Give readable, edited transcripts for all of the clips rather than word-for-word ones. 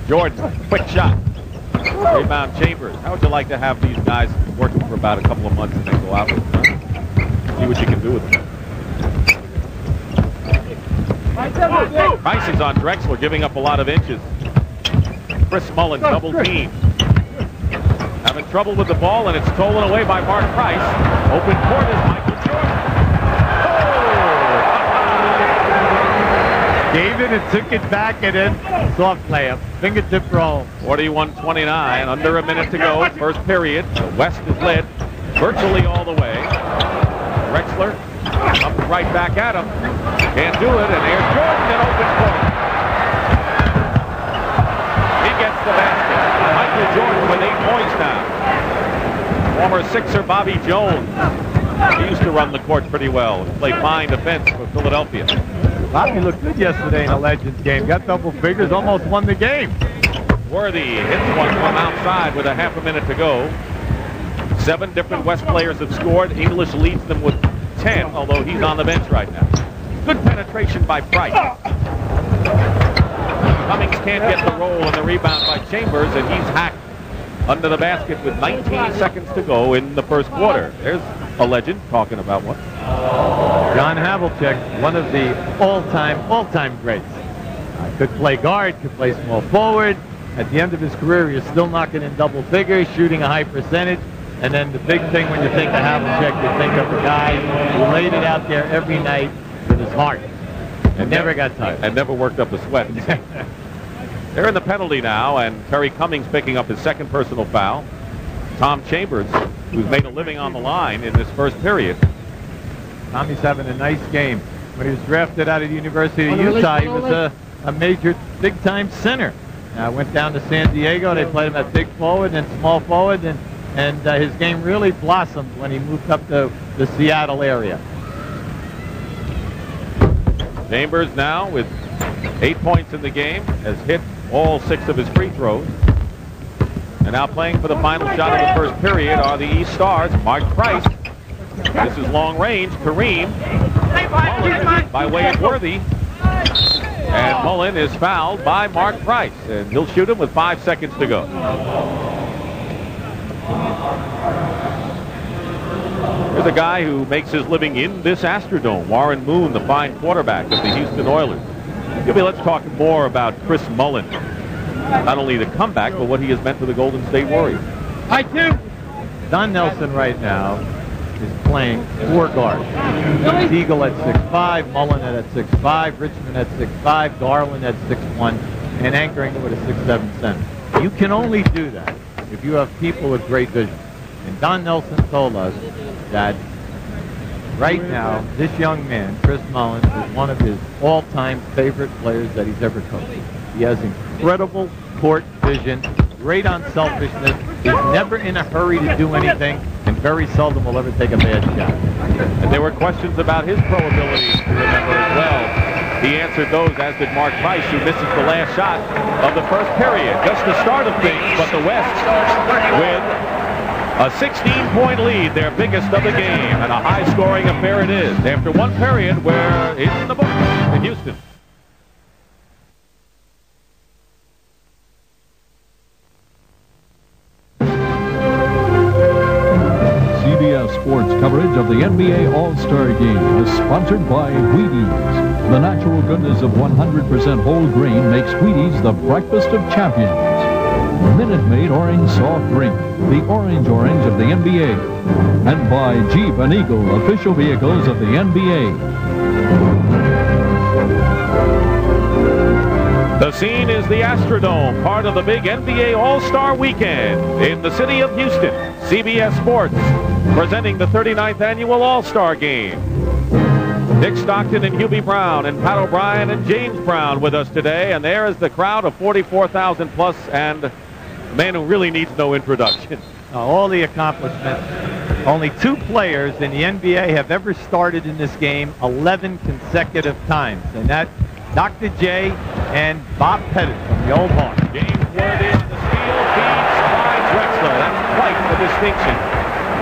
Jordan, quick shot. Rebound Chambers. How would you like to have these guys working for about a couple of months and then go out with them? See what you can do with them. Price is on Drexler, giving up a lot of inches. Chris Mullin double team. Having trouble with the ball, and it's stolen away by Mark Price. Open court is Michael Jordan. Gave it and took it back, and then soft layup. Fingertip roll. 41-29, under a minute to go. First period. The West is led virtually all the way. Drexler comes right back at him. Can't do it, and there's Jordan in open court. He gets the basket. Michael Jordan with 8 points now. Former Sixer Bobby Jones. He used to run the court pretty well and play fine defense for Philadelphia. Bobby looked good yesterday in a Legends game. Got double figures, almost won the game. Worthy hits one from outside with a half a minute to go. 7 different West players have scored. English leads them with 10, although he's on the bench right now. Good penetration by Price. Cummings can't get the roll and the rebound by Chambers, and he's hacked under the basket with 19 seconds to go in the first quarter. There's a legend talking about one. John Havlicek, one of the all-time greats. Could play guard, could play small forward. At the end of his career, he was still knocking in double figures, shooting a high percentage. And then the big thing when you think of Havlicek, you think of a guy who laid it out there every night with his heart. And never got tired. And never worked up a sweat. They're in the penalty now, and Terry Cummings picking up his second personal foul. Tom Chambers, who's made a living on the line in this first period. Tommy's having a nice game. When he was drafted out of the University of Utah, he was a major big-time center. Went down to San Diego. They played him at big forward and small forward, and his game really blossomed when he moved up to the Seattle area. Chambers now with 8 points in the game, has hit all 6 of his free throws. And now playing for the final shot of the first period are the East Stars. Mark Price. This is long range. Kareem. Mullin by way of Worthy. And Mullin is fouled by Mark Price. And he'll shoot him with 5 seconds to go. There's a guy who makes his living in this Astrodome. Warren Moon, the fine quarterback of the Houston Oilers. Let's talk more about Chris Mullin. Not only the comeback, but what he has meant to the Golden State Warriors. Don Nelson right now is playing 4 guards. Siegel at 6'5", Mullin at 6'5", Richmond at 6'5", Garland at 6'1", and anchoring with a 6'7" center. You can only do that if you have people with great vision. And Don Nelson told us that right now, this young man, Chris Mullin, is one of his all-time favorite players that he's ever coached. He has incredible court vision, great unselfishness, is never in a hurry to do anything, and very seldom will ever take a bad shot. And there were questions about his pro abilities to remember as well. He answered those, as did Mark Price, who misses the last shot of the first period. Just the start of things, but the West with a 16-point lead, their biggest of the game, and a high-scoring affair it is. After one period, where it's in the books in Houston. CBS Sports coverage of the NBA All-Star Game is sponsored by Wheaties. The natural goodness of 100% whole grain makes Wheaties the breakfast of champions. Minute Maid Orange Soft Drink, the orange of the NBA. And by Jeep and Eagle, official vehicles of the NBA. The scene is the Astrodome, part of the big NBA All-Star Weekend in the city of Houston. CBS Sports presenting the 39th Annual All-Star Game. Dick Stockton and Hubie Brown and Pat O'Brien and James Brown with us today. And there is the crowd of 44,000 plus, and a man who really needs no introduction. All the accomplishments. Only 2 players in the NBA have ever started in this game 11 consecutive times. And that's Dr. J and Bob Pettit from the old Hawks. James Worthy on the steal, feeds by Drexler. That's quite the distinction.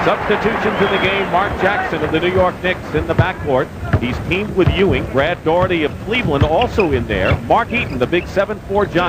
Substitutions in the game. Mark Jackson of the New York Knicks in the backcourt. He's teamed with Ewing. Brad Daugherty of Cleveland also in there. Mark Eaton, the big 7'4" giant.